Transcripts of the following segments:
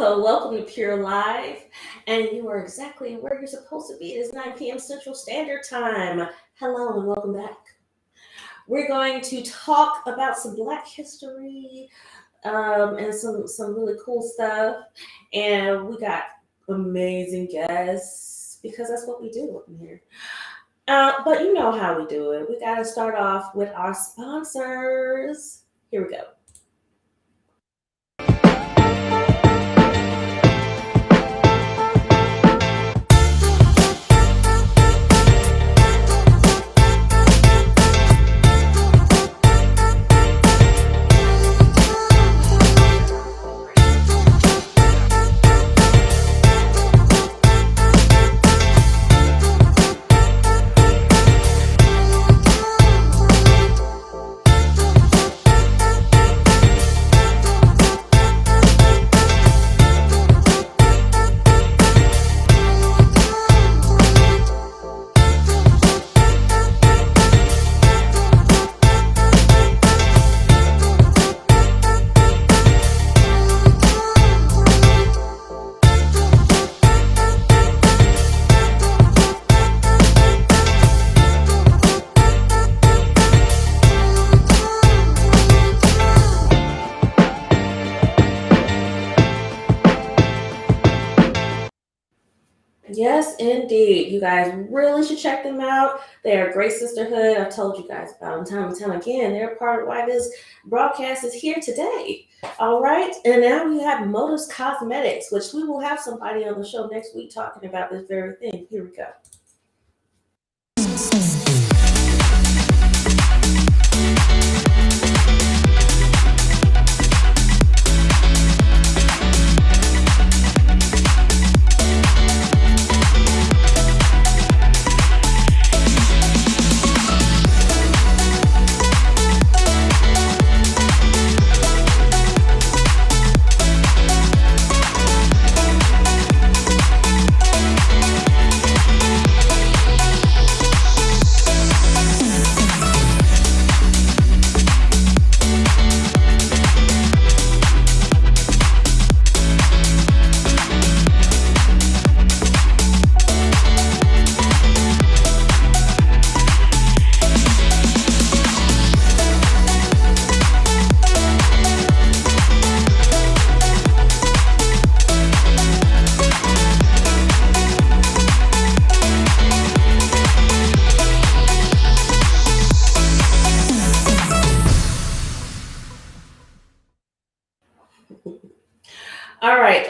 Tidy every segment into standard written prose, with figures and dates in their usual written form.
Welcome to Pure Live. And you are exactly where you're supposed to be. It is 9 p.m. Central Standard Time. Hello and welcome back. We're going to talk about some Black history and some really cool stuff. And we got amazing guests because that's what we do in here. But you know how we do it. We got to start off with our sponsors. Here we go. Yes, indeed. You guys really should check them out. They are a great sisterhood. I've told you guys about them time and time again. They're part of why this broadcast is here today. All right. And now we have Motives Cosmetics, which we will have somebody on the show next week talking about this very thing. Here we go.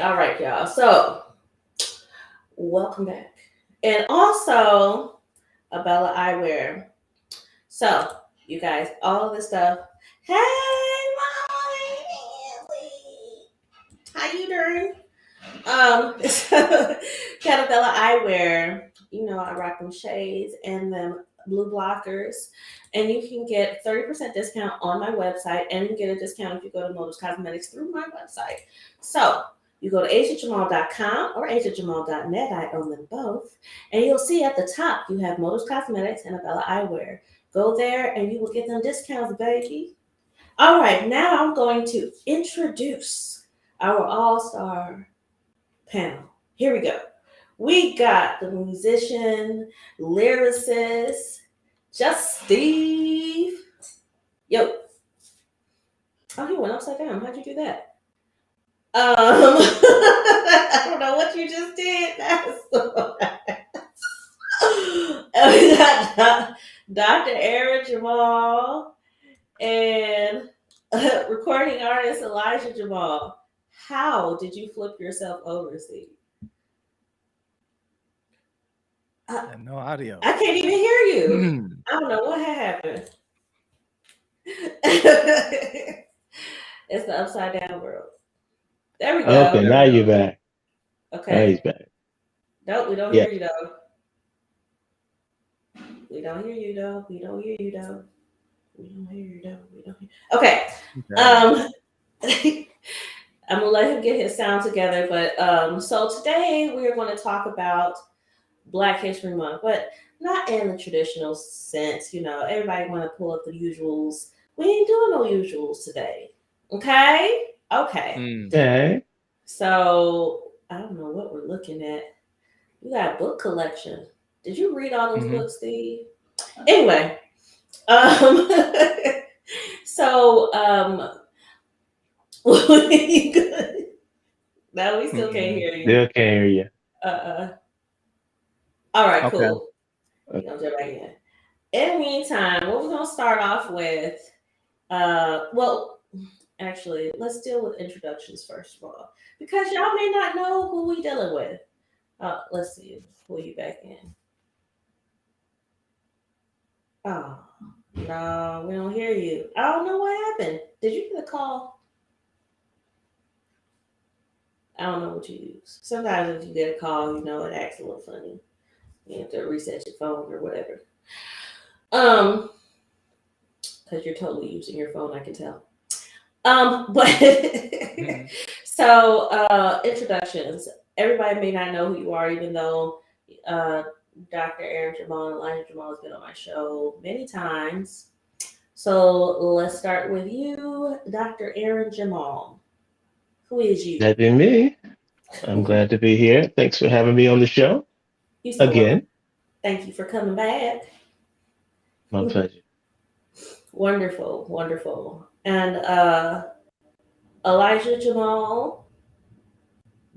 All right, y'all. So, welcome back. And also, Abella Eyewear. So, you guys, all of this stuff. Hey, Molly! How you doing? Catabella Eyewear. You know, I rock them shades and them blue blockers. And you can get 30% discount on my website, and you can get a discount if you go to Motives Cosmetics through my website. So, you go to asiajamal.com or asiajamal.net. I own them both. And you'll see at the top, you have Motives Cosmetics and Abella Eyewear. Go there and you will get them discounts, baby. All right, now I'm going to introduce our all-star panel. Here we go. We got the musician, lyricist, Just Steve. Yo. Oh, he went upside down. How'd you do that? I don't know what you just did. We got Dr. Aaron Jamal and recording artist Elijah Jamal. How did you flip yourself over, Steve? No audio. I can't even hear you. I don't know what happened. It's the upside down world. There we go. Okay, now you're back. Okay. Now he's back. Nope, we don't hear you though. We don't hear you though. We don't hear you though. We don't hear you though. We don't hear. Okay. I'm gonna let him get his sound together. But so today we're going to talk about Black History Month, but not in the traditional sense. You know, everybody want to pull up the usuals. We ain't doing no usuals today. Okay. Okay. So I don't know what we're looking at. You got a book collection. Did you read all those Hmm. books, Steve? Anyway, um, so you good? No, we still can't Mm-mm. hear you. Still can't hear you. Uh, all right, Okay. cool. You gonna jump back in. In the meantime, what we're gonna start off with, well, actually, let's deal with introductions first of all, because y'all may not know who we dealing with. Let's see, pull you back in. Oh, no, we don't hear you. I don't know what happened. Did you get a call? I don't know what you use. Sometimes if you get a call, it acts a little funny. You have to reset your phone or whatever. Um, because you're totally using your phone, I can tell. But Mhm. so introductions. Everybody may not know who you are, even though uh, Dr. Aaron Jamal and Elijah Jamal has been on my show many times. So let's start with you, Dr. Aaron Jamal. Who is you? That be me. I'm glad to be here. Thanks for having me on the show You so welcome. again. Thank you for coming back. My pleasure. Wonderful, wonderful. And Elijah Jamal,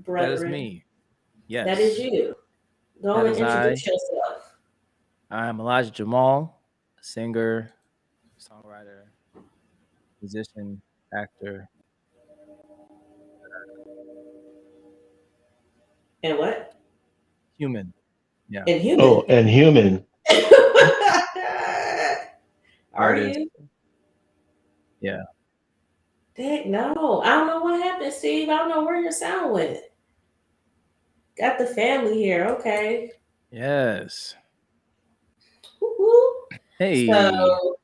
That is brethren, me. that is Yes, you. Go that and is I. introduce yourself. I'm Elijah Jamal, singer, songwriter, musician, actor, And what? human. Yeah, And Oh, human. and human. Are artist. you? Yeah. Dang, no. I don't know what happened, Steve. I don't know where your sound went. Got the family here. Okay. Yes. Woo-hoo. Hey. So,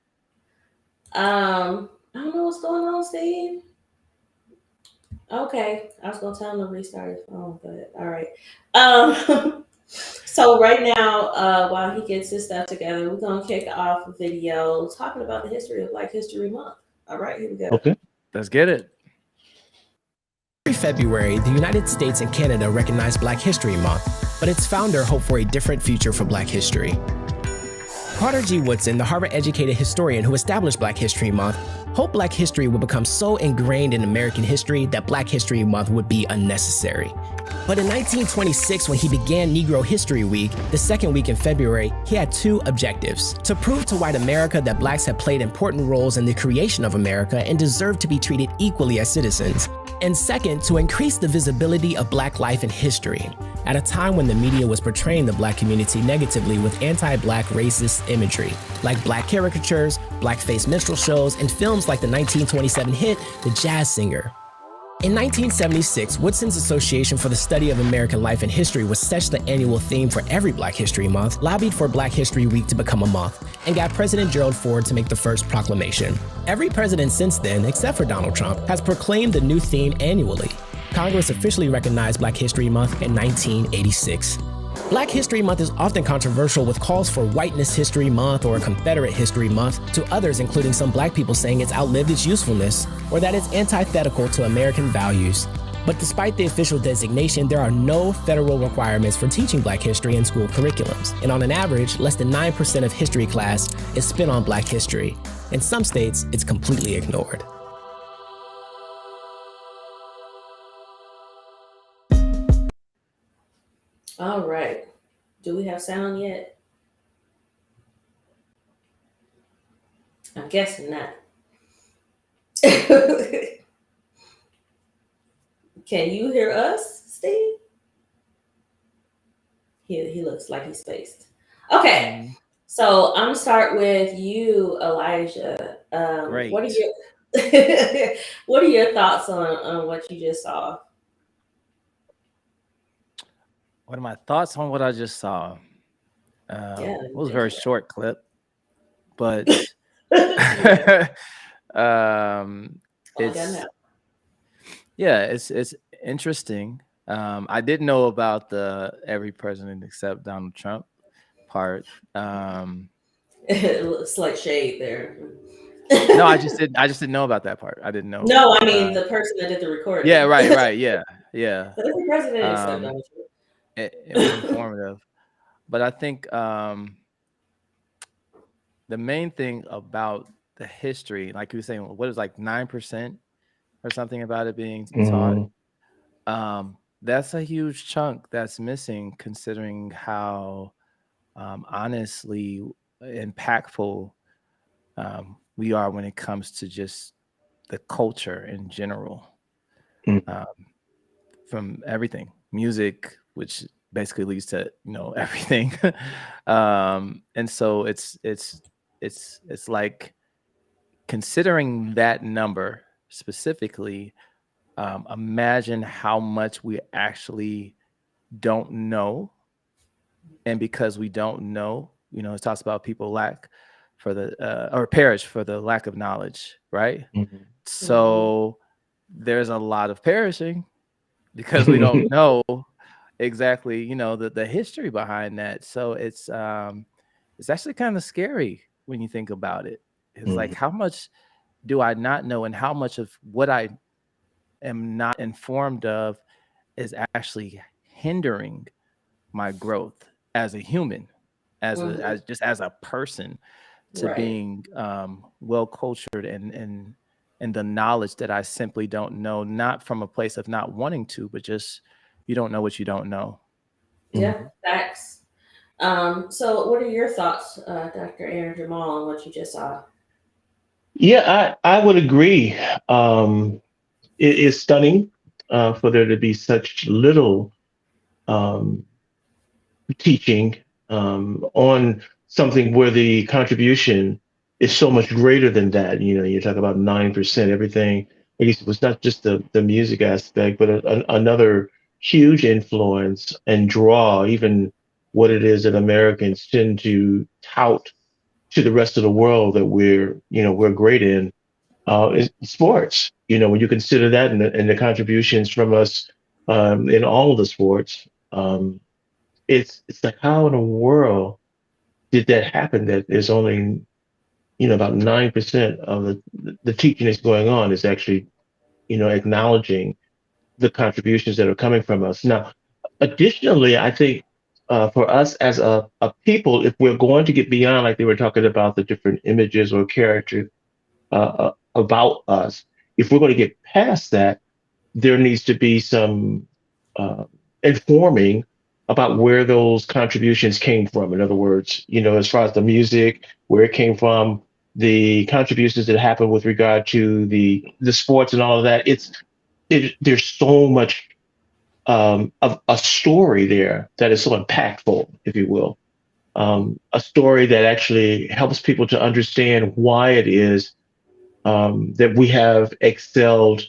I don't know what's going on, Steve. Okay. I was going to tell him to restart his phone, but all right. So right now, while he gets his stuff together, we're going to kick off a video talking about the history of Black History Month. All right, here we go. Okay. Let's get it. Every February, the United States and Canada recognize Black History Month, but its founder hoped for a different future for Black history. Carter G. Woodson, the Harvard-educated historian who established Black History Month, hoped Black history would become so ingrained in American history that Black History Month would be unnecessary. But in 1926, when he began Negro History Week, the second week in February, he had two objectives: to prove to white America that blacks had played important roles in the creation of America and deserved to be treated equally as citizens, and second, to increase the visibility of Black life and history, at a time when the media was portraying the Black community negatively with anti-Black racist imagery, like Black caricatures, blackface minstrel shows, and films like the 1927 hit The Jazz Singer. In 1976, Woodson's Association for the Study of American Life and History, which sets the annual theme for every Black History Month, lobbied for Black History Week to become a month, and got President Gerald Ford to make the first proclamation. Every president since then, except for Donald Trump, has proclaimed the new theme annually. Congress officially recognized Black History Month in 1986. Black History Month is often controversial, with calls for Whiteness History Month or Confederate History Month, to others, including some Black people, saying it's outlived its usefulness or that it's antithetical to American values. But despite the official designation, there are no federal requirements for teaching Black history in school curriculums. And on an average, less than 9% of history class is spent on Black history. In some states, it's completely ignored. All right. Do we have sound yet? I'm guessing not. Can you hear us, Steve? He looks like he's spaced. Okay. Mhm. So I'm gonna start with you, Elijah. What are Great. your what are your thoughts on what you just saw? What are my thoughts on what I just saw? Yeah, It let me was a think very of short clip, but that. um, All I got it's now. it's interesting. I didn't know about the every president except Donald Trump part. It looks like shade there. No, I just didn't know about that part. I didn't know. No, I mean the person that did the recording. Yeah, right, yeah, yeah. But if the president accepted Um, Donald it was Trump. informative, but I think the main thing about the history, like you were saying, what is like 9% or something about it being taught? Mhm. That's a huge chunk that's missing, considering how honestly impactful we are when it comes to just the culture in general, Mhm. uh, from everything, music, which basically leads to everything. And so it's like considering that number specifically. Imagine how much we actually don't know, and because we don't know, it talks about people lack for the or perish for the lack of knowledge, right? Mhm. Mhm. So there's a lot of perishing because we don't know exactly, the history behind that. So it's actually kind of scary when you think about it. It's like, Mhm. how much do I not know, and how much of what I am not informed of is actually hindering my growth as a human, Mhm. as just as a person, to Right. being well cultured and the knowledge that I simply don't know, not from a place of not wanting to, but just you don't know what you don't know. Yeah. Mhm. Facts. So, what are your thoughts, Dr. Aaron Jamal, on what you just saw? Yeah, I would agree. It is stunning for there to be such little um, teaching on something where the contribution is so much greater than that. You talk about 9%, everything. I guess it was not just the music aspect, but another huge influence and draw, even what it is that Americans tend to tout to the rest of the world that we're great in is sports. When you consider that and the contributions from us in all of the sports, it's like, how in the world did that happen? That there's only about 9% of the teaching that's going on is actually acknowledging the contributions that are coming from us. Now, additionally, I think for us as a people, if we're going to get beyond, like they were talking about the different images or character about us, if we're going to get past that, there needs to be some uh, informing about where those contributions came from. In other words, as far as the music, where it came from, the contributions that happened with regard to the sports and all of that. There's so much of a story there that is so impactful, if you will. A story that actually helps people to understand why it is that we have excelled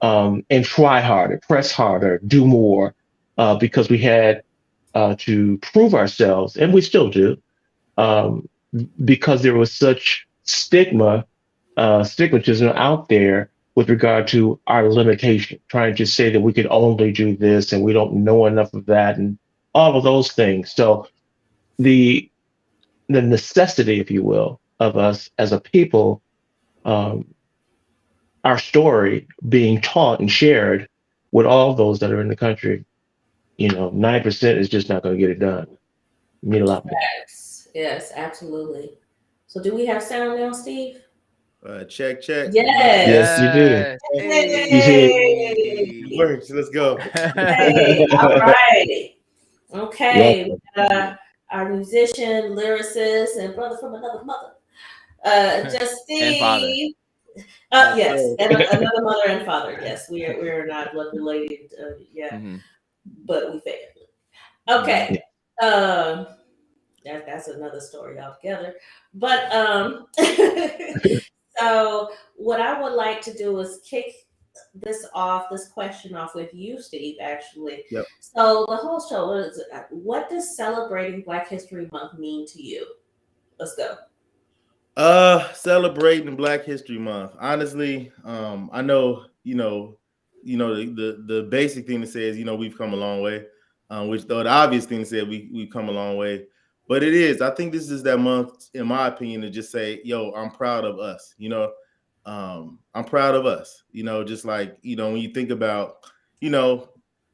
and try harder, press harder, do more, because we had to prove ourselves, and we still do, um, because there was such stigmatism out there with regard to our limitation, trying to say that we could only do this and we don't know enough of that, and all of those things. So the the necessity, if you will, of us as a people, um, our story being taught and shared with all those that are in the country. 9% is just not going to get it done. You need a lot more. Yes. Yes, absolutely. So, do we have sound now, Steve? Check, check. Yes, Yes. you do. Yes. You see. It Hey. works. Let's go. Hey. All right. Okay. Welcome. Our musician, lyricist, and brother from another mother, And father. Justine. Yes, Yes, sir. and another mother and father. Yes, we are not blood related yet, Hmm. but we family. Hmm. Okay, um, that's another story altogether. But so what I would like to do is kick this question off with you, Steve. Actually, Yep. so the whole show is, what does celebrating Black History Month mean to you? Let's go. Celebrating Black History Month. Honestly, I know, the basic thing to say is, we've come a long way. Which though the obvious thing to say we've come a long way. But it is, I think this is that month, in my opinion, to just say, yo, I'm proud of us, I'm proud of us, just like, when you think about, you know,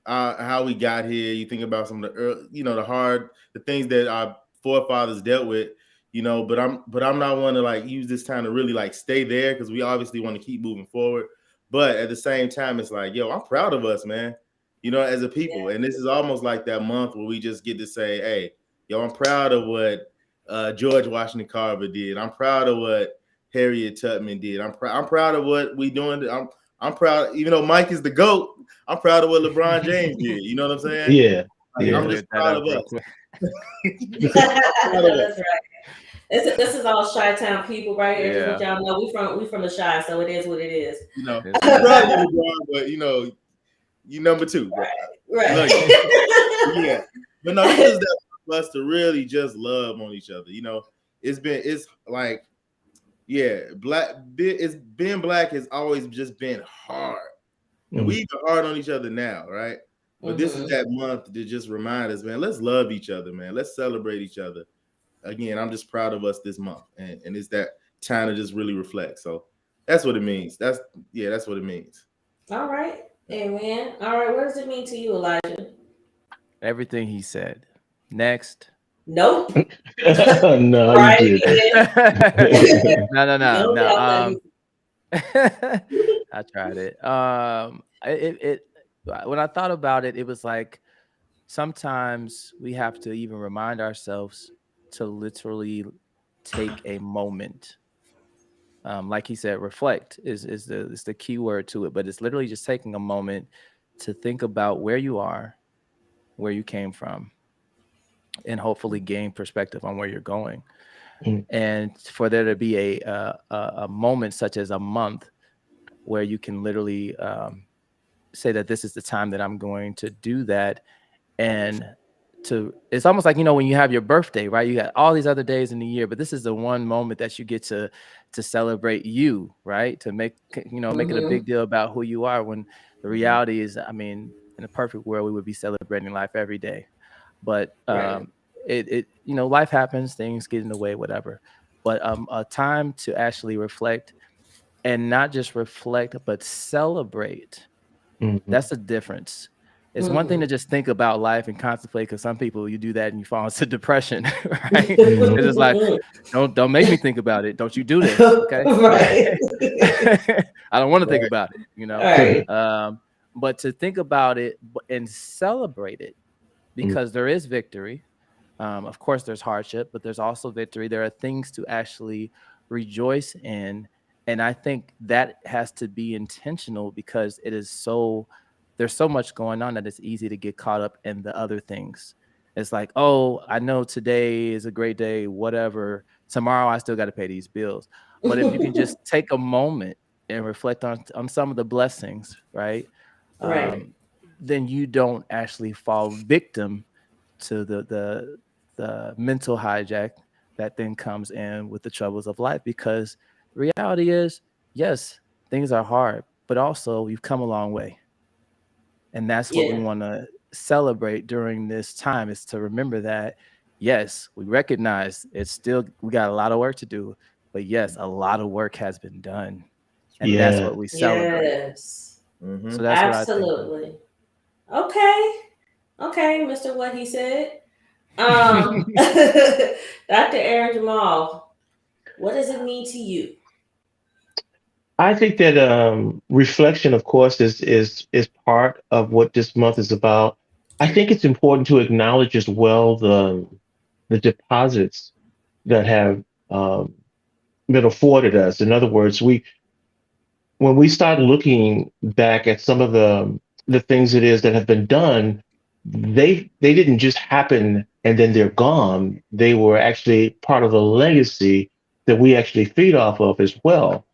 how we got here. You think about some of the early, the things that our forefathers dealt with, but I'm not want to like use this time to really like stay there because we obviously want to keep moving forward. But at the same time, it's like, yo, I'm proud of us, man. As a people, and this is almost like that month where we just get to say, hey, yo, I'm proud of what George Washington Carver did. I'm proud of what Harriet Tubman did. I'm proud of what we doing. I'm proud, even though Mike is the GOAT. I'm proud of what LeBron James did. You know what I'm saying? Yeah. Like, Yeah. I'm just Cleared that proud up of real us. quick. Proud of us. That's right. This is all Chi-Town people right here. Just Yeah. want y'all know we from the Chi, so it is what it is. It's I'm proud of good. you, LeBron, but you number two, bro. Right. Love you. Yeah, but no, this is that for us to really just love on each other. It's like, yeah, being black has always just been hard, and we even hard on each other now, right? But this is that month to just remind us, man, let's love each other, man. Let's celebrate each other. Again, I'm just proud of us this month, and it's that time to just really reflect. So that's what it means. That's what it means. All right. Amen. All right. What does it mean to you, Elijah? Everything he said. Next. Nope. No, you Right did. again. No. No doubt I tried it. It when I thought about it, it was like sometimes we have to even remind ourselves to literally take a moment. Like he said, reflect is the key word to it, but it's literally just taking a moment to think about where you are, where you came from, and hopefully gain perspective on where you're going. And for there to be a moment such as a month where you can literally say that this is the time that I'm going to do that. And it's almost like, when you have your birthday, right? You got all these other days in the year, but this is the one moment that you get to celebrate you, right? To make it a big deal about who you are, when the reality is, I mean, in a perfect world, we would be celebrating life every day. But life happens, things get in the way, whatever. But a time to actually reflect, and not just reflect, but celebrate. That's the difference. It's one thing to just think about life and contemplate, because some people, you do that and you fall into depression, right? It's just like, don't make me think about it. Don't you do this, okay? Right. I don't want to think about it, Right. but to think about it and celebrate it, because there is victory. Of course, there's hardship, but there's also victory. There are things to actually rejoice in. And I think that has to be intentional, because there's so much going on that it's easy to get caught up in the other things. It's like, oh, I know today is a great day, whatever. Tomorrow I still got to pay these bills. But if you can just take a moment and reflect on some of the blessings, right? Right. Then you don't actually fall victim to the mental hijack that then comes in with the troubles of life. Because the reality is, yes, things are hard, but also you've come a long way. And that's what we want to celebrate during this time, is to remember that, yes, we recognize we got a lot of work to do, but yes, a lot of work has been done. And that's what we celebrate. Yes. So that's Absolutely. What I think. Okay, Mr. What he said. Dr. Aaron Jamal, what does it mean to you? I think that reflection, of course, is part of what this month is about. I think it's important to acknowledge as well the deposits that have been afforded us. In other words, when we start looking back at some of the things it is that have been done, they didn't just happen and then they're gone. They were actually part of a legacy that we actually feed off of as well.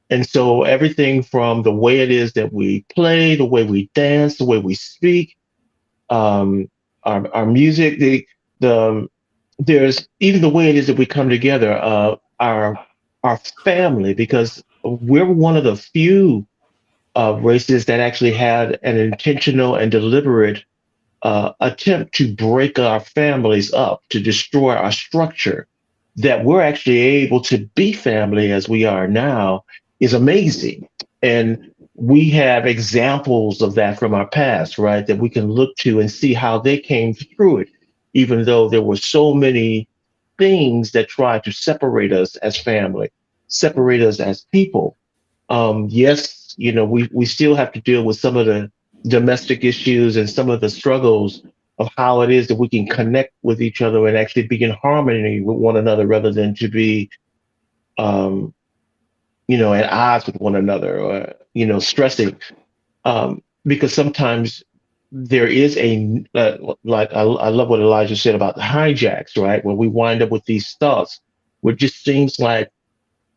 And so everything from the way it is that we play, the way we dance, the way we speak, um, our music, the there's even the way it is that we come together, our family, because we're one of the few races that actually had an intentional and deliberate attempt to break our families up, to destroy our structure. That we're actually able to be family as we are now is amazing. And we have examples of that from our past, right? That we can look to and see how they came through it, even though there were so many things that tried to separate us as family, separate us as people. Yes, we still have to deal with some of the domestic issues and some of the struggles of how it is that we can connect with each other and actually be in harmony with one another rather than to be, um, at odds with one another or, stressing. Because sometimes there is like I love what Elijah said about the hijacks, right? When we wind up with these thoughts, where it just seems like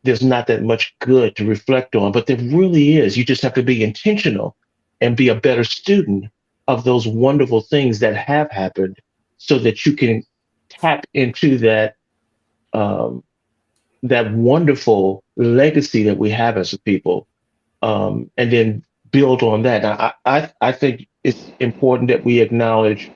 there's not that much good to reflect on, but there really is. You just have to be intentional and be a better student of those wonderful things that have happened so that you can tap into um, that wonderful legacy that we have as a people, and then build on that. Now, I think it's important that we acknowledge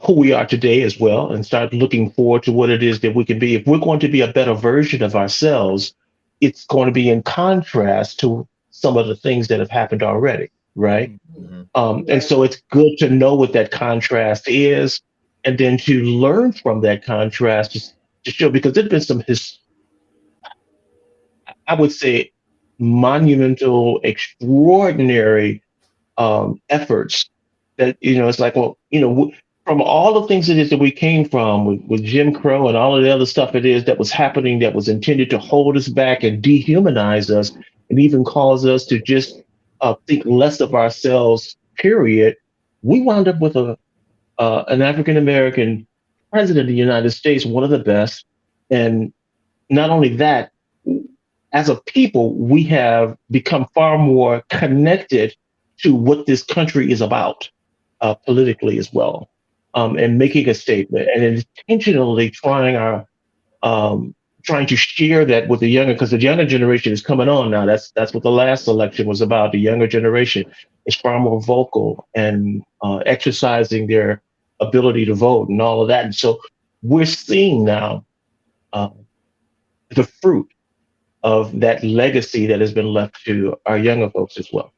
who we are today as well and start looking forward to what it is that we can be. If we're going to be a better version of ourselves, it's going to be in contrast to some of the things that have happened already, right? Mhm. And so it's good to know what that contrast is and then to learn from that contrast to show, because there's been I would say, monumental, extraordinary efforts that it's like, well, from all the things it is that we came from with Jim Crow and all of the other stuff it is that was happening that was intended to hold us back and dehumanize us and even cause us to just think less of ourselves. Period. We wound up with an African American president of the United States, one of the best, and not only that, as a people, we have become far more connected to what this country is about politically as well, and making a statement and intentionally um, trying to share that with the younger, because the younger generation is coming on now. That's what the last election was about. The younger generation is far more vocal and exercising their ability to vote and all of that. And so we're seeing now uh, the fruit of that legacy that has been left to our younger folks as well.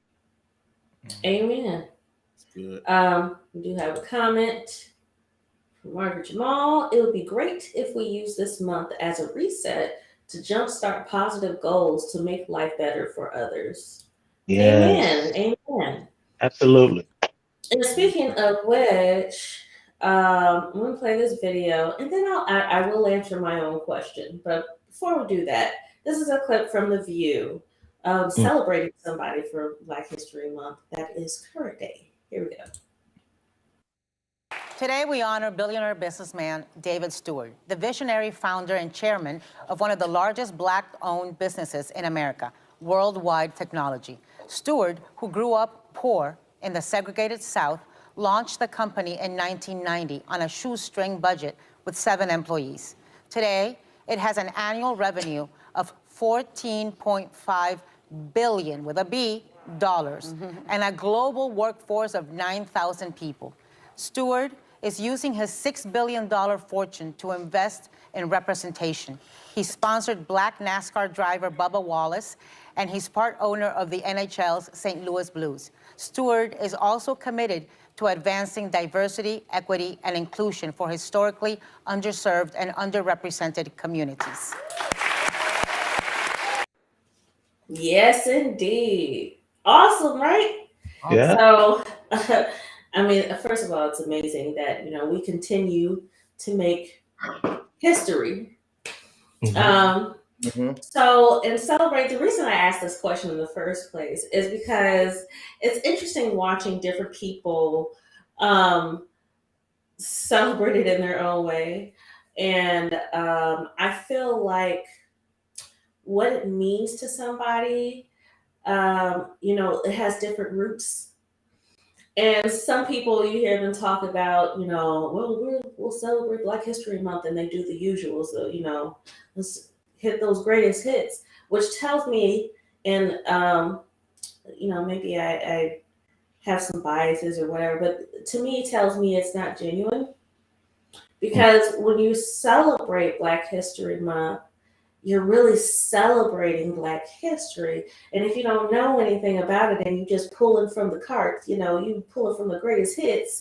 Amen. That's good. We do have a comment from Margaret Jamal. It would be great if we use this month as a reset to jumpstart positive goals to make life better for others. Yes, Amen. Amen. absolutely. And speaking of which, I'm gonna play this video, and then I will answer my own question. But before we do that, this is a clip from The View, Mm. celebrating somebody for Black History Month. That is current day. Here we go. Today, we honor billionaire businessman David Stewart, the visionary founder and chairman of one of the largest Black-owned businesses in America, Worldwide Technology. Stewart, who grew up poor in the segregated South, launched the company in 1990 on a shoestring budget with 7 employees. Today, it has an annual revenue of $14.5 billion, with a B, dollars, and a global workforce of 9,000 people. Stewart is using his $6 billion fortune to invest in representation. He sponsored Black NASCAR driver Bubba Wallace, and he's part owner of the NHL's St. Louis Blues. Stewart is also committed to advancing diversity, equity, and inclusion for historically underserved and underrepresented communities. Yes, indeed. Awesome, right? Yeah. So, I mean, first of all, it's amazing that we continue to make history. Mhm. Mhm. So, in celebrate, the reason I asked this question in the first place is because it's interesting watching different people um, celebrate it in their own way, and I feel like what it means to somebody, it has different roots. And some people, you hear them talk about, well, we'll celebrate Black History Month, and they do the usual. So, let's hit those greatest hits, which tells me, and maybe I have some biases or whatever, but to me, it tells me it's not genuine, Mm. because when you celebrate Black History Month, you're really celebrating Black history. And if you don't know anything about it and you just pulling from the cart, you pulling from the greatest hits,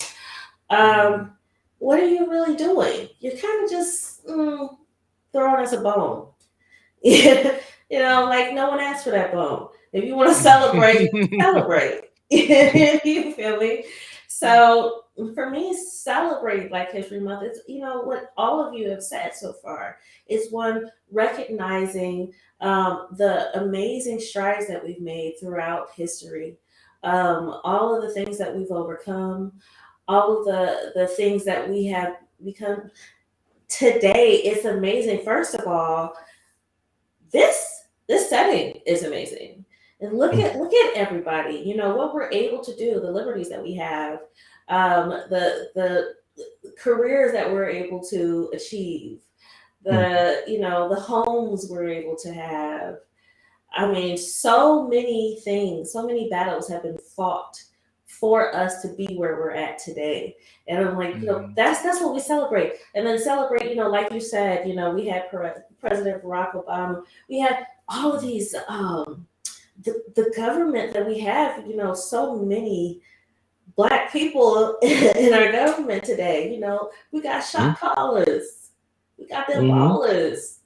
what are you really doing? You're kind of just throwing us a bone. Like no one asked for that bone. If you want to celebrate, celebrate. You feel me? So for me, celebrating Black History Month, it's what all of you have said so far. It's one recognizing the amazing strides that we've made throughout history, all of the things that we've overcome, all of the things that we have become today. It's amazing. First of all, this setting is amazing. And look at everybody, what we're able to do, the liberties that we have, the careers that we're able to achieve, the homes we're able to have. I mean, so many things, so many battles have been fought for us to be where we're at today. And I'm like, that's what we celebrate. And then celebrate, like you said, we had President Barack Obama. We had all of these, the government that we have, so many Black people in our government today. We got shot callers, we got them ballers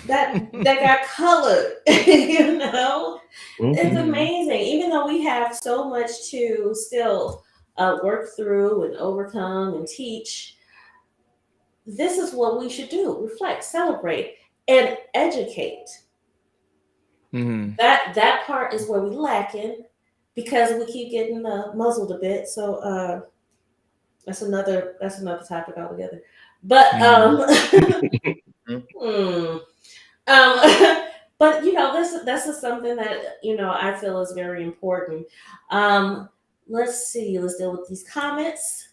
that got colored. It's amazing. Even though we have so much to still work through and overcome and teach, this is what we should do: reflect, celebrate, and educate. That part is where we lacking because we keep getting muzzled a bit. So that's another topic altogether. But but this is something that I feel is very important. Let's see. Let's deal with these comments.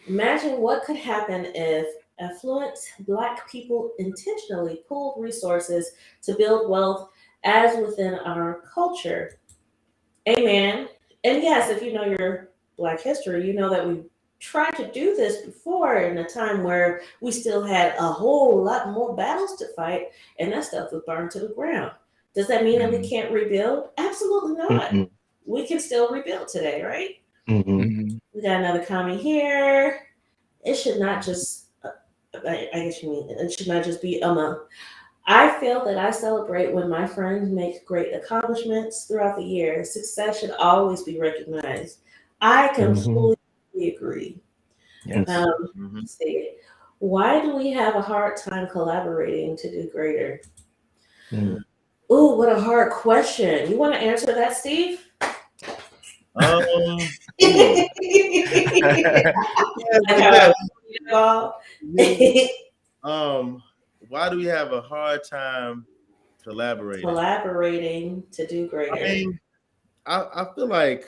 Imagine what could happen if affluent Black people intentionally pooled resources to build wealth as within our culture. Amen. And yes, if you know your Black history, you know that we tried to do this before in a time where we still had a whole lot more battles to fight, and that stuff was burned to the ground. Does that mean that we can't rebuild? Absolutely not. We can still rebuild today, right? We got another comment here. It should not just, I guess you mean, it should not just be a month. I feel that I celebrate when my friends make great accomplishments throughout the year. Success should always be recognized. I completely agree. Yes. See, why do we have a hard time collaborating to do greater? Ooh, what a hard question. You want to answer that, Steve? Why do we have a hard time collaborating? Collaborating to do greater. I mean, I feel like,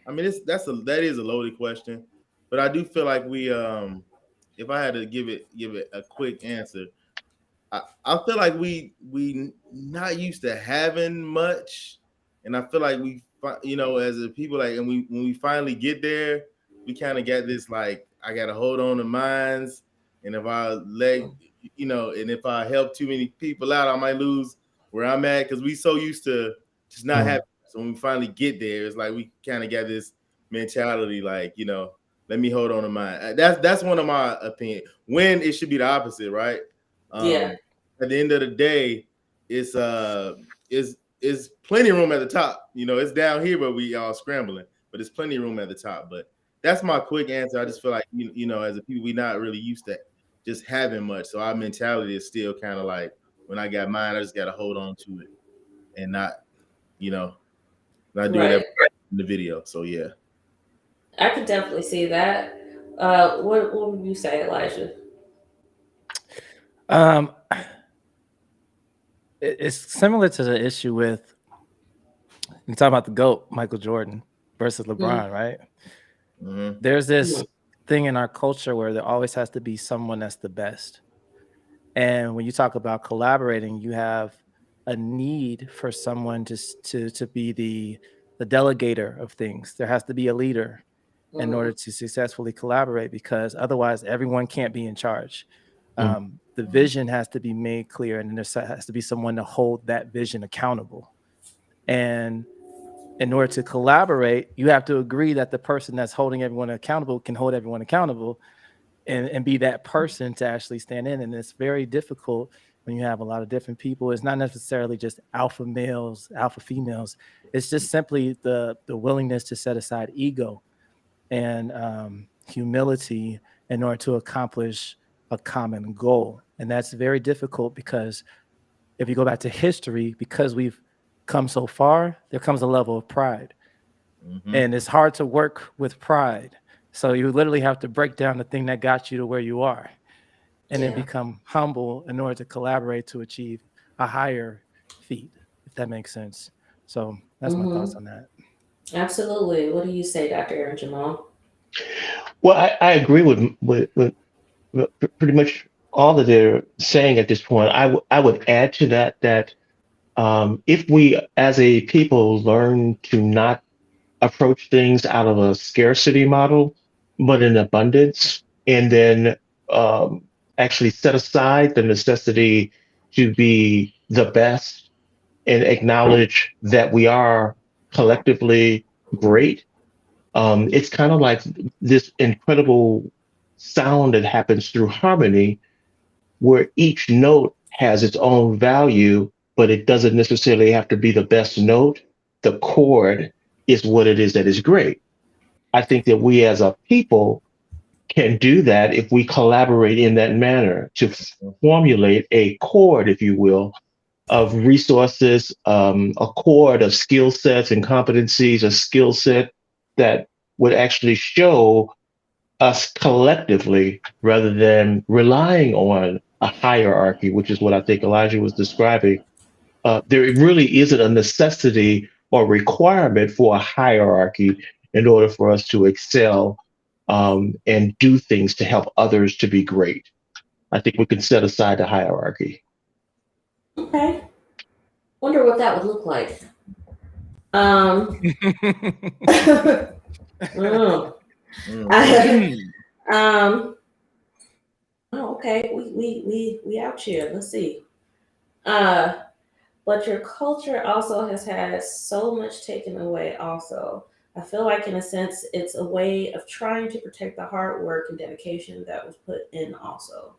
that is a loaded question, but I do feel like we, if I had to give it a quick answer, I feel like we not used to having much, and I feel like we, as a people, like, and when we finally get there, we kind of get this, like, I gotta hold on to mines, and if I and if I help too many people out, I might lose where I'm at, because we so used to just not having. So when we finally get there, it's like we kind of got this mentality, like, let me hold on to mine. That's one of my opinion. When it should be the opposite, right? Yeah. At the end of the day, it's plenty of room at the top. It's down here, but we all scrambling. But there's plenty of room at the top. But that's my quick answer. I just feel like as a people, we're not really used to just having much. So our mentality is still kind of like, when I got mine, I just got to hold on to it and not do whatever in the video. So yeah, I could definitely see that. What would you say, Elijah? It's similar to the issue with, you talk about the GOAT, Michael Jordan versus LeBron, right? There's this thing in our culture where there always has to be someone that's the best. And when you talk about collaborating, you have a need for someone to be the delegator of things. There has to be a leader in order to successfully collaborate, because otherwise everyone can't be in charge. The vision has to be made clear, and there has to be someone to hold that vision accountable. And in order to collaborate, you have to agree that the person that's holding everyone accountable can hold everyone accountable and be that person to actually stand in. And it's very difficult when you have a lot of different people. It's not necessarily just alpha males, alpha females. It's just simply the willingness to set aside ego and humility in order to accomplish a common goal. And that's very difficult because if you go back to history, because we've come so far, there comes a level of pride. And it's hard to work with pride. So you literally have to break down the thing that got you to where you are and then become humble in order to collaborate to achieve a higher feat, if that makes sense. So that's my thoughts on that. Absolutely. What do you say, Dr. Aaron Jamal? Well, I agree with pretty much all that they're saying at this point. I would add to that if we as a people learn to not approach things out of a scarcity model, but in abundance, and then actually set aside the necessity to be the best and acknowledge that we are collectively great. It's kind of like this incredible sound that happens through harmony, where each note has its own value, but it doesn't necessarily have to be the best note. The chord is what it is that is great. I think that we as a people can do that if we collaborate in that manner to formulate a chord, if you will, of resources, a chord of skill sets and competencies, a skill set that would actually show us collectively rather than relying on a hierarchy, which is what I think Elijah was describing. There really isn't a necessity or requirement for a hierarchy in order for us to excel and do things to help others to be great. I think we can set aside the hierarchy. Okay. Wonder what that would look like. Oh. Oh, okay. We out here. Let's see. But your culture also has had so much taken away. Also, I feel like in a sense it's a way of trying to protect the hard work and dedication that was put in. Also,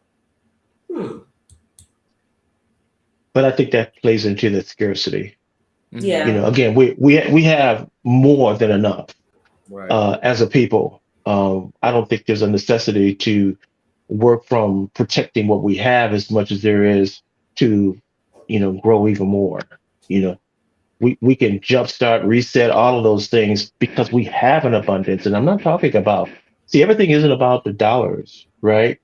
But I think that plays into the scarcity. Yeah. You know, again, we have more than enough as a people. I don't think there's a necessity to work from protecting what we have as much as there is to, grow even more. You know, we can jumpstart, reset all of those things because we have an abundance. And I'm not talking about, see, everything isn't about the dollars, right?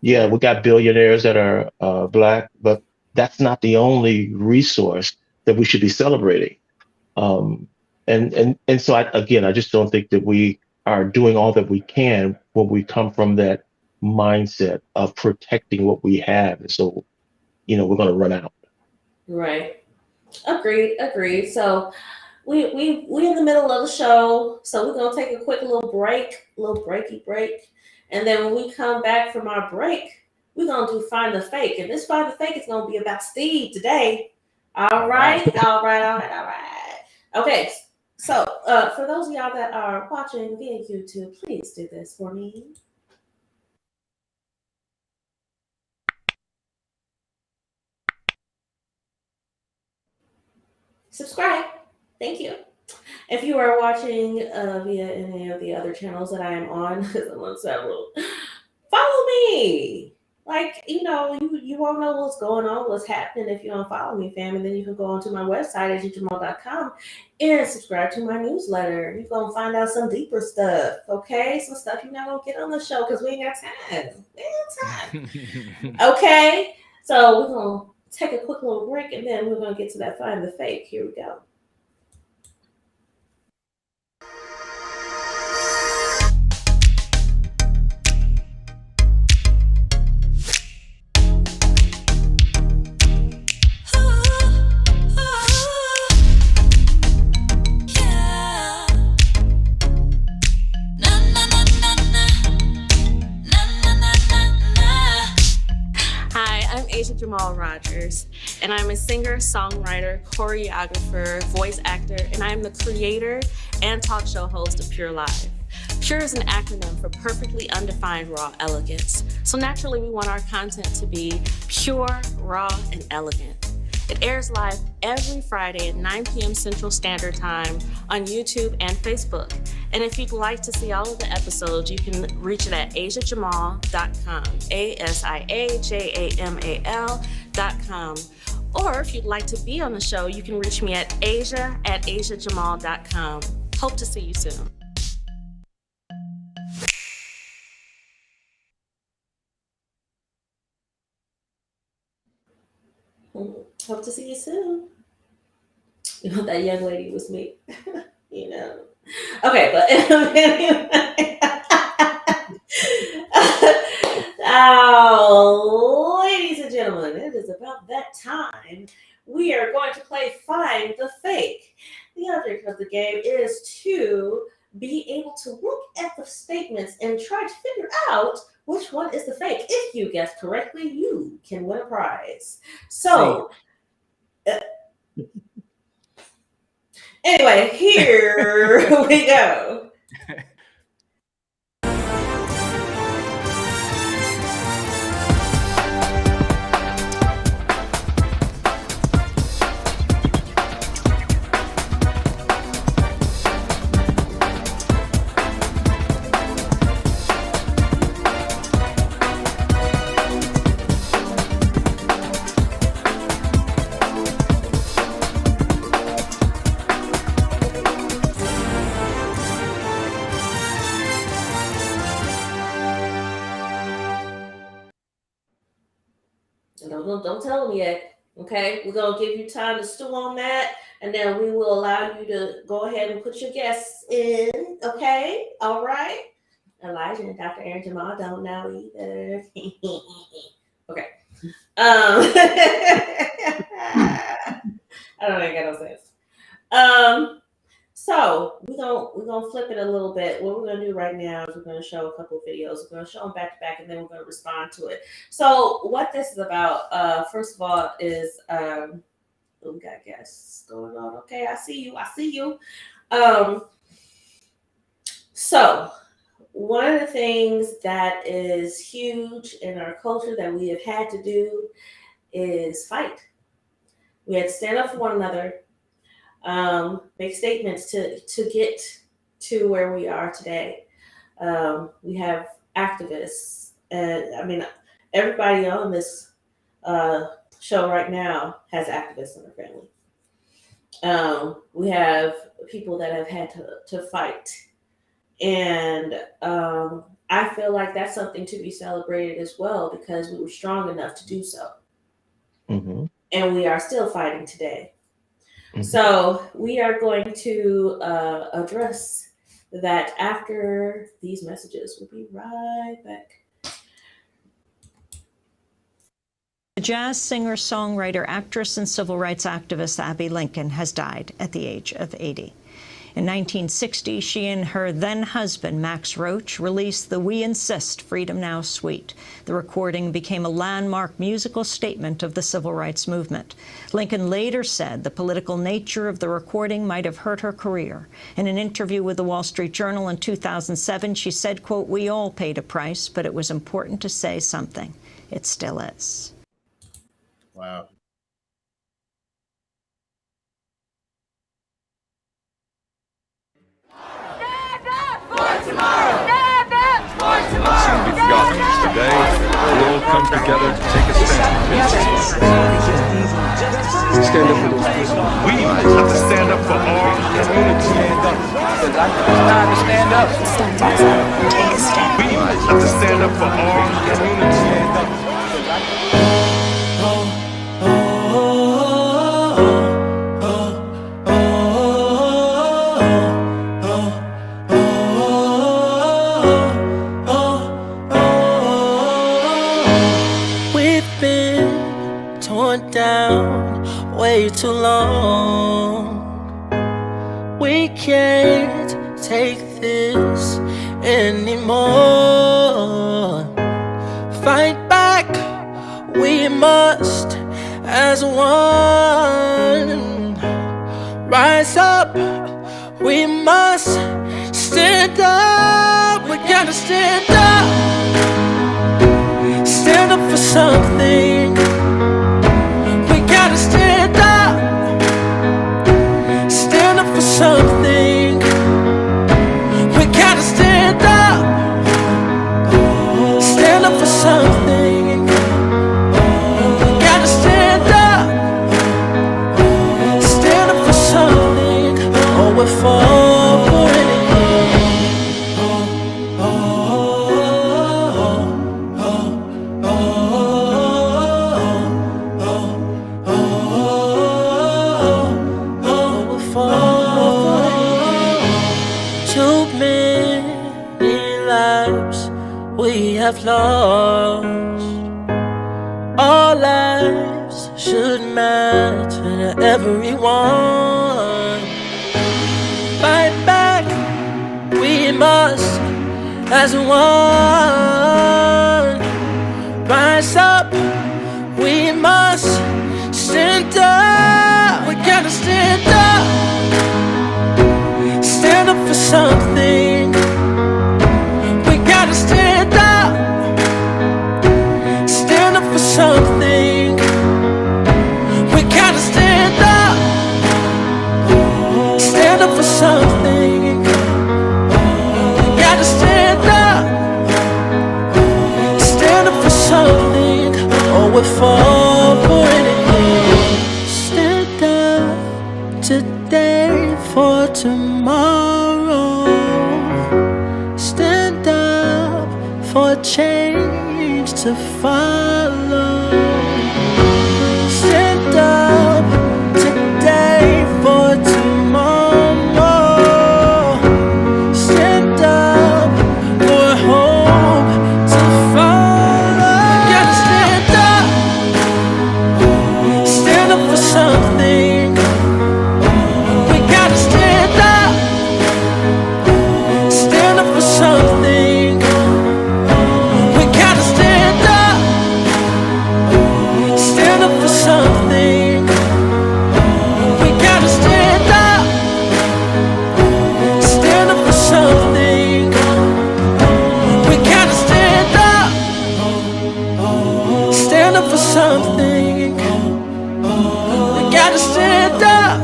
Yeah, we got billionaires that are Black, but that's not the only resource that we should be celebrating. And so I just don't think that we are doing all that we can when we come from that mindset of protecting what we have. And so, we're going to run out. Right. Agreed. So we in the middle of the show, so we're gonna take a quick little breaky break, and then when we come back from our break, we're gonna do Find the Fake, and this Find the Fake is gonna be about Steve today. All right. Okay. So for those of y'all that are watching via YouTube, please do this for me. Subscribe. Thank you. If you are watching via any of the other channels that I am on, because I'm on several, follow me. Like, you won't know what's going on, what's happening if you don't follow me, fam. And then you can go onto my website at gjamal.com and subscribe to my newsletter. You're going to find out some deeper stuff, okay? Some stuff you're not going to get on the show because we ain't got time. Okay? So we're going to take a quick little break, and then we're going to get to that Find the Fake. Here we go. Jamal Rogers, and I'm a singer, songwriter, choreographer, voice actor, and I am the creator and talk show host of P.U.R.E Live. P.U.R.E is an acronym for Perfectly Undefined Raw Elegance. So naturally, we want our content to be pure, raw, and elegant. It airs live every Friday at 9 p.m. Central Standard Time on YouTube and Facebook. And if you'd like to see all of the episodes, you can reach it at asiajamal.com, ASIAJAMAL.com. Or if you'd like to be on the show, you can reach me at asia@asiajamal.com. Hope to see you soon. Hope to see you soon. You know, that young lady was me. You know. Okay, but anyway. Oh, ladies and gentlemen, it is about that time. We are going to play Find the Fake. The object of the game is to be able to look at the statements and try to figure out which one is the fake. If you guess correctly, you can win a prize. So, anyway, here we go. Don't tell them yet, okay? We're going to give you time to stew on that, and then we will allow you to go ahead and put your guests in, okay? All right? Elijah and Dr. Aaron Jamal don't know either. Okay. I don't think I got no sense. So we're gonna flip it a little bit. What we're gonna do right now is we're gonna show a couple of videos. We're gonna show them back to back, and then we're gonna respond to it. So what this is about, first of all, is we got guests going on. Okay, I see you. So one of the things that is huge in our culture that we have had to do is fight. We had to stand up for one another. Make statements to get to where we are today. We have activists, and I mean, everybody on this show right now has activists in their family. We have people that have had to fight, and I feel like that's something to be celebrated as well, because we were strong enough to do so. Mm-hmm. And we are still fighting today. So we are going to address that after these messages. We'll be right back. Jazz singer, songwriter, actress, and civil rights activist Abbey Lincoln has died at the age of 80. In 1960, she and her then-husband, Max Roach, released the We Insist Freedom Now suite. The recording became a landmark musical statement of the civil rights movement. Lincoln later said the political nature of the recording might have hurt her career. In an interview with the Wall Street Journal in 2007, she said, quote, "We all paid a price, but it was important to say something. It still is." Wow. Soon be forgotten. Today, we'll all come together to take a stand. Stand up for those prisoners. We have to stand up for our community. Time to stand up. Take a stand. We have to stand up for our community. Way too long. We can't take this anymore. Fight back, we must. as one. Rise up, we must stand up. We gotta stand up. Stand up for something. We gotta stand up. Stand up for something. We gotta stand up. Stand up for something. We gotta stand up. Stand up for something. Or we'll fall for anything. We'll fall for anything. Too many lives we have lost. All lives should matter to everyone. Fight back, we must as one. Rise up, we must stand up. We gotta stand up. Stand up for something. We gotta stand up. Stand up for something. We gotta stand up. Stand up for something. We gotta stand up. Stand up for something. Or we'll fall for anything. Stand up today for tomorrow. Stand up for change to follow. Stand up today for tomorrow. Stand up for hope to follow. We gotta stand up. Stand up for something. We gotta stand up. Stand up for something. We gotta stand up. Stand up for something. We gotta stand up. Stand up for something. We gotta stand up. Stand up for something. We gotta stand up.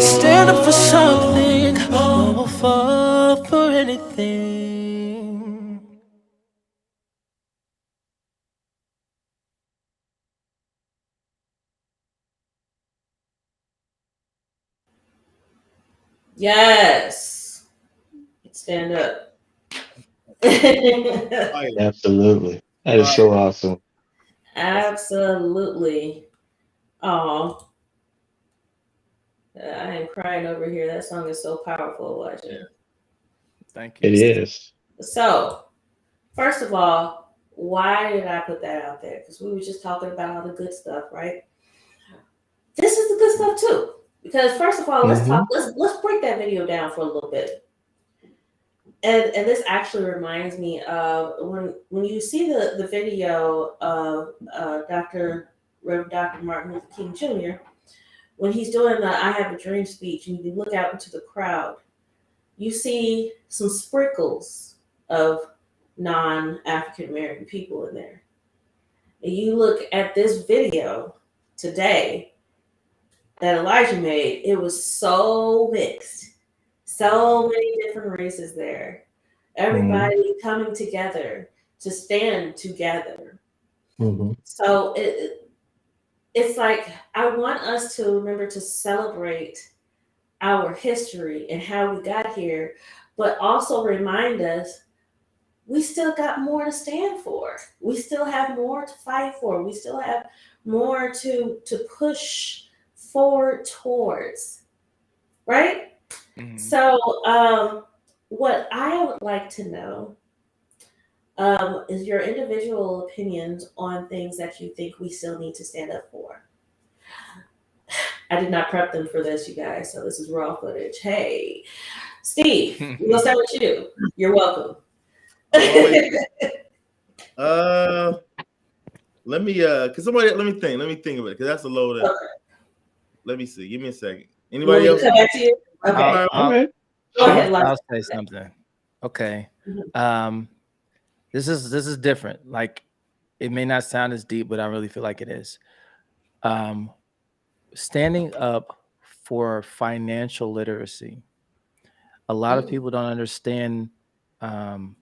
Stand up for something. Or fall for anything. Yes. Stand up. Absolutely. That is so awesome. Absolutely. Oh, I am crying over here. That song is so powerful. Watch it. Thank you. It is. So, first of all, why did I put that out there? Because we were just talking about all the good stuff, right? This is the good stuff too. Because first of all, let's talk. Let's break that video down for a little bit. And this actually reminds me of when you see the video of Reverend Dr. Martin Luther King Jr. when he's doing the "I Have a Dream" speech, and you look out into the crowd, you see some sprinkles of non-African American people in there. And you look at this video today that Elijah made, it was so mixed. So many different races there. Everybody coming together to stand together. So it's like I want us to remember to celebrate our history and how we got here, but also remind us we still got more to stand for. We still have more to fight for. We still have more to push forward towards, right? So what I would like to know is your individual opinions on things that you think we still need to stand up for. I did not prep them for this, you guys, so this is raw footage. Hey, Steve, we're gonna start with you. You're welcome. Let me cause somebody let me think of it because that's a load of. Okay. Let me see. Give me a second. You want Anybody me to else? come back to you? Okay. All right. Go Sure. ahead, Lux. I'll say something. Okay. This is different. Like, it may not sound as deep, but I really feel like it is. Standing up for financial literacy. A lot of people don't understand when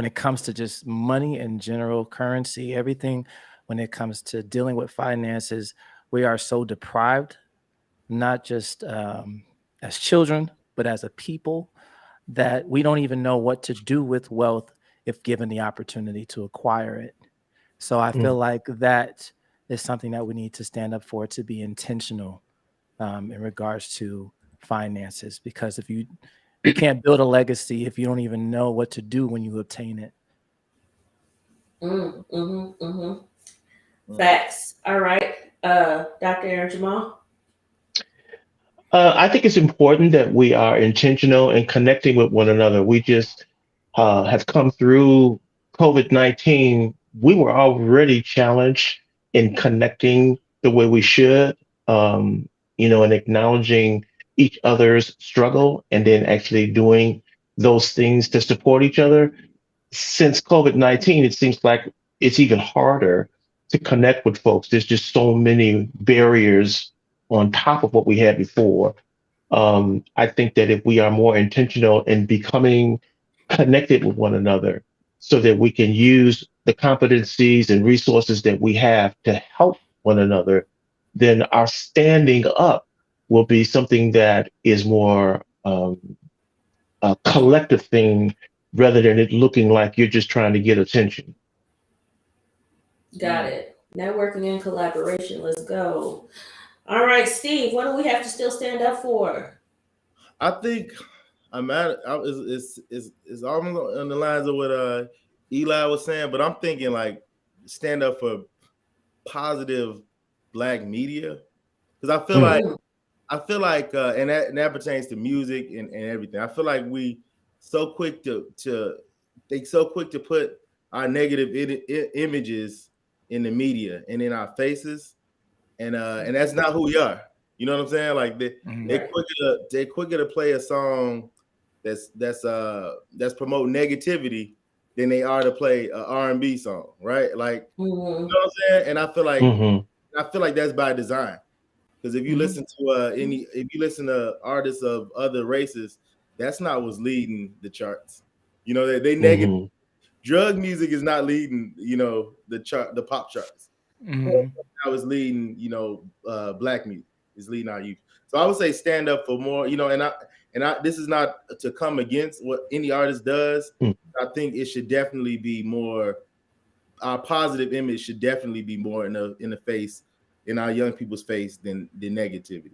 it comes to just money in general, currency, everything. When it comes to dealing with finances, we are so deprived, not just as children, but as a people, that we don't even know what to do with wealth if given the opportunity to acquire it. So I feel like that is something that we need to stand up for, to be intentional in regards to finances, because if you can't build a legacy if you don't even know what to do when you obtain it. Facts. All right. Dr. Aaron Jamal. I think it's important that we are intentional in connecting with one another. We just have come through COVID-19. We were already challenged in connecting the way we should, and acknowledging each other's struggle and then actually doing those things to support each other. Since COVID-19, it seems like it's even harder to connect with folks. There's just so many barriers on top of what we had before. I think that if we are more intentional in becoming connected with one another so that we can use the competencies and resources that we have to help one another, then our standing up will be something that is more a collective thing rather than it looking like you're just trying to get attention. Got it. Networking and collaboration. Let's go. All right, Steve, what do we have to still stand up for? I think it's almost on the lines of what Eli was saying, but I'm thinking like stand up for positive Black media, because I feel like and that pertains to music and everything. I feel like we so quick to put our negative images in the media and in our faces, and that's not who we are. You know what I'm saying? Like they quicker to play a song that's promote negativity than they are to play a R&B song, right? Like, you know what I'm saying? And I feel like that's by design. Because if you listen to if you listen to artists of other races, that's not what's leading the charts. You know, they negative. Drug music is not leading, the pop charts. Now it's leading, Black music is leading our youth. So I would say stand up for more, and I this is not to come against what any artist does. I think it should definitely be more. Our positive image should definitely be more in the face, in our young people's face than the negativity,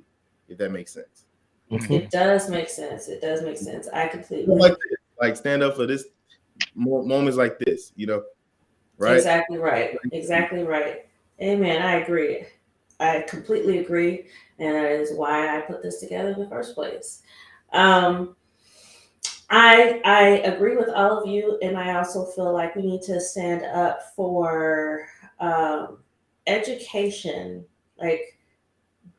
if that makes sense. It does make sense. It does make sense. I completely like stand up for this moments like this, right? Exactly right. Exactly right. Amen. I agree. I completely agree, and that is why I put this together in the first place. I agree with all of you, and I also feel like we need to stand up for education,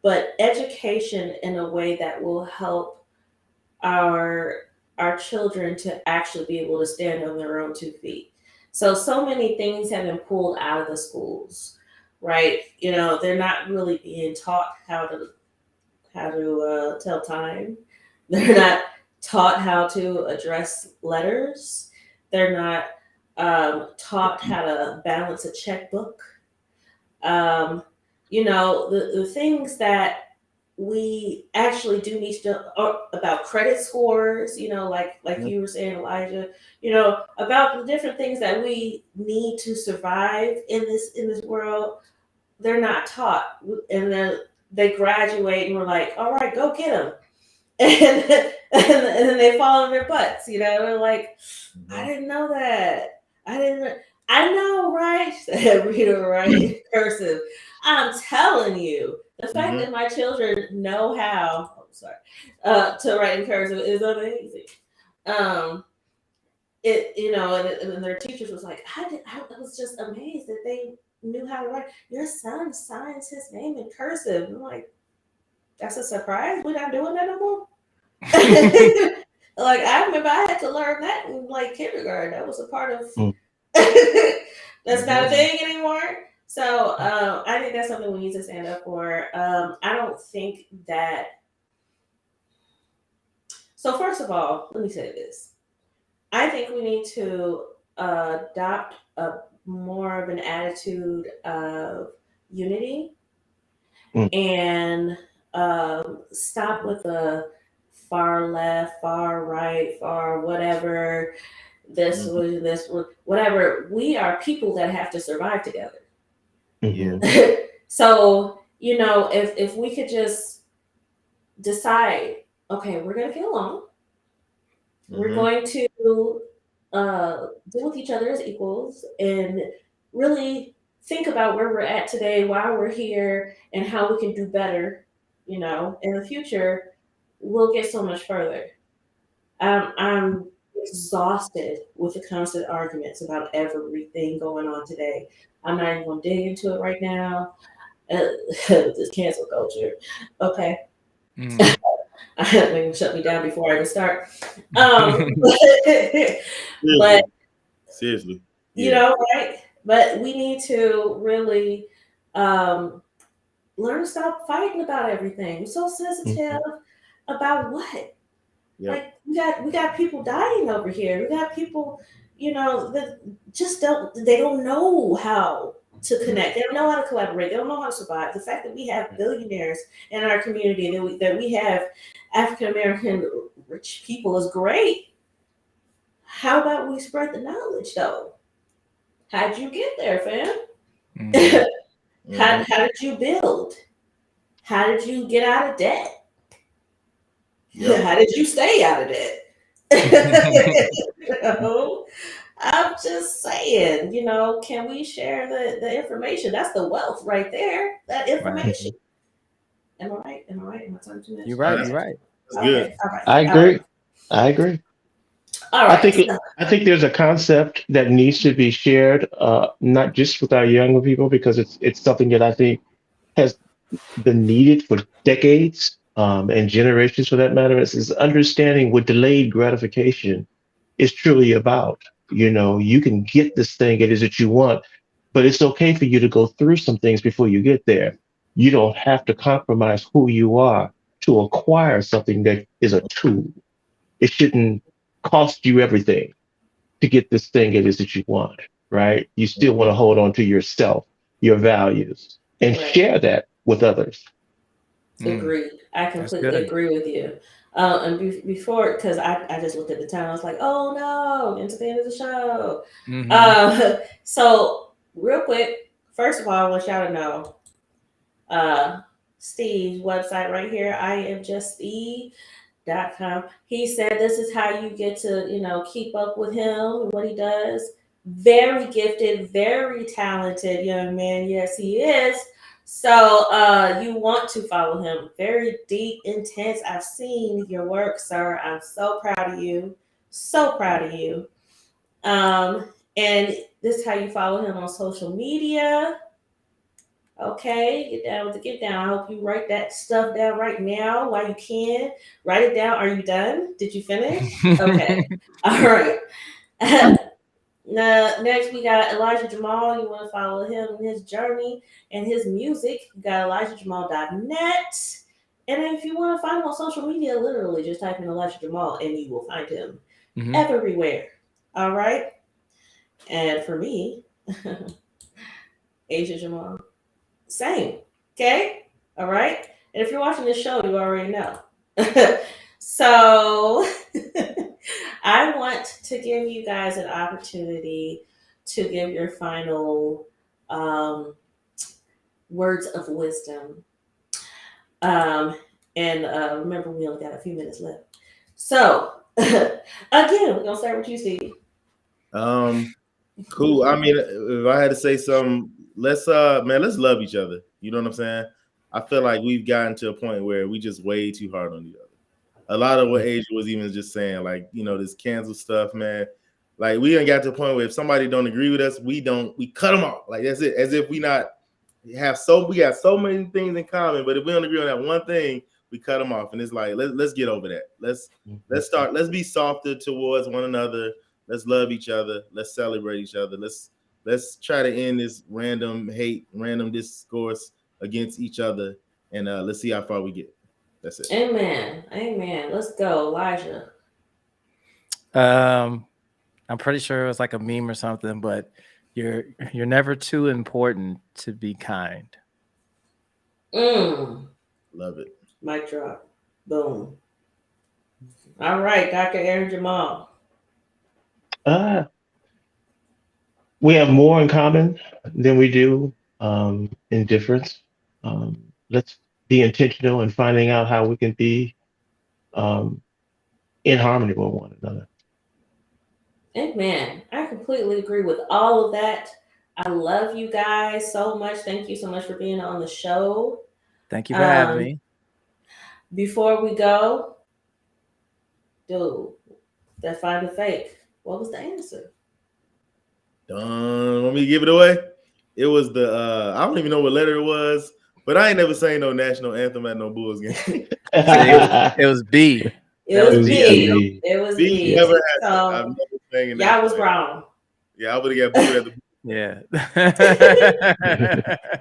but education in a way that will help our children to actually be able to stand on their own 2 feet. So many things have been pulled out of the schools, right? They're not really being taught how to tell time. They're not taught how to address letters. They're not taught how to balance a checkbook. The things that we actually do need to know about credit scores, like you were saying, Elijah, about the different things that we need to survive in this world. They're not taught, and then they graduate and we're like, all right, go get them. And then they fall on their butts, they're like, I didn't know that. I know, right? Read or write cursive. I'm telling you, the fact that my children know how, to write in cursive is amazing. and their teachers was like, I was just amazed that they knew how to write. Your son signs his name in cursive. I'm like, that's a surprise. We're not doing that no more. Like, I remember I had to learn that in like kindergarten. That was a part of. That's not a thing anymore. So I think that's something we need to stand up for. I don't think that. So first of all, let me say this. I think we need to adopt a more of an attitude of unity and stop with the far left, far right, far whatever. This whatever. We are people that have to survive together. So if we could just decide, okay, we're gonna get along. We're going to deal with each other as equals and really think about where we're at today, why we're here, and how we can do better. In the future, we'll get so much further. I'm exhausted with the constant arguments about everything going on today. I'm not even going to dig into it right now. This cancel culture. Okay. Maybe shut me down before I even start. But seriously, right? But we need to really learn to stop fighting about everything. We're so sensitive about what? Like we got people dying over here. We got people, that just don't know how to connect. They don't know how to collaborate. They don't know how to survive. The fact that we have billionaires in our community, that we have African American rich people is great. How about we spread the knowledge though? How'd you get there, fam? How did you build? How did you get out of debt? How did you stay out of debt? I'm just saying, can we share the information? That's the wealth right there. That information. Right. Am I right? Am I talking too much? You're right. You're right. That's good. All right. I agree. I agree. All right. I think there's a concept that needs to be shared, not just with our younger people, because it's something that I think has been needed for decades, and generations for that matter. Is understanding what delayed gratification is truly about. You can get this thing it is that you want, but it's okay for you to go through some things before you get there. You don't have to compromise who you are to acquire something that is a tool. It shouldn't cost you everything to get this thing it is that you want, right? You still want to hold on to yourself, your values, and share that with others. Agreed. I completely agree with you. And before, because I just looked at the time, I was like, oh no, into the end of the show. So real quick, first of all, I want y'all to know Steve's website right here, IamJustSteve.com. He said this is how you get to, keep up with him and what he does. Very gifted, very talented young man. Yes, he is. So you want to follow him. Very deep, intense. I've seen your work, sir. I'm so proud of you. So proud of you. And this is how you follow him on social media. Okay, get down with the get down. I hope you write that stuff down right now while you can. Write it down. Are you done? Did you finish? Okay. All right. Next, we got Elijah Jamal. You want to follow him and his journey and his music. You got ElijahJamal.net. And if you want to find him on social media, literally just type in Elijah Jamal and you will find him everywhere. All right. And for me, Asia Jamal. Same. Okay. All right. And if you're watching this show, you already know. So I want to give you guys an opportunity to give your final words of wisdom. And remember, we only got a few minutes left. So again, we're gonna start with you, Steve. Cool. I mean, if I had to say something, let's love each other. You know what I'm saying? I feel like we've gotten to a point where we just way too hard on each other. A lot of what Asia was even just saying, like, this cancel stuff, man. Like we ain't got to the point where if somebody don't agree with us, we cut them off. Like that's it. As if we got so many things in common, but if we don't agree on that one thing, we cut them off. And it's like let's get over that. Let's be softer towards one another. Let's love each other. Let's celebrate each other. Let's try to end this random hate, random discourse against each other, and let's see how far we get. That's it. Amen. Let's go, Elijah. I'm pretty sure it was like a meme or something, but you're never too important to be kind. Love it. Mic drop. Boom. All right, Dr. Aaron Jamal. We have more in common than we do in difference. Let's be intentional in finding out how we can be in harmony with one another. Amen. I completely agree with all of that. I love you guys so much. Thank you so much for being on the show. Thank you for having me. Before we go, dude, that find the fake. What was the answer? Want me to give it away? It was the I don't even know what letter it was, but I ain't never sang no national anthem at no Bulls game. It was B. It was B. It was B. Never So I've never sang it. Y'all was wrong. Yeah, I would have got booed at the Yeah.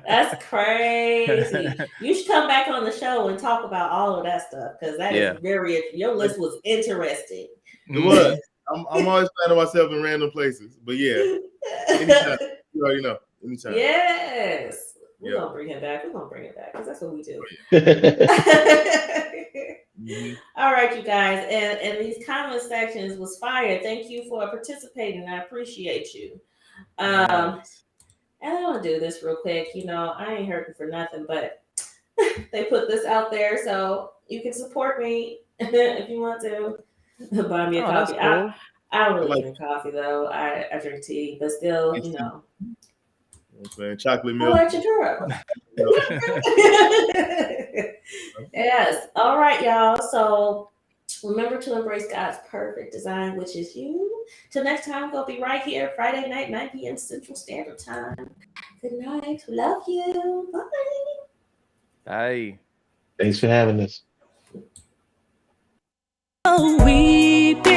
That's crazy. You should come back on the show and talk about all of that stuff because that is very. Your list was interesting. It was. I'm always finding myself in random places, but yeah, anytime. You already know. Anytime. Yes, we're gonna bring him back. We're gonna bring it back because that's what we do. All right, you guys, and these comment sections was fire. Thank you for participating. I appreciate you. And I want to do this real quick. You know, I ain't hurting for nothing, but they put this out there so you can support me if you want to. Buy me a coffee. Cool. I don't really drink coffee though. I drink tea, but still, you know. Chocolate milk. I like your Yes. All right, y'all. So remember to embrace God's perfect design, which is you. Till next time, we'll be right here Friday night, 9 p.m. Central Standard Time. Good night. Love you. Bye. Bye. Thanks for having us. Weeping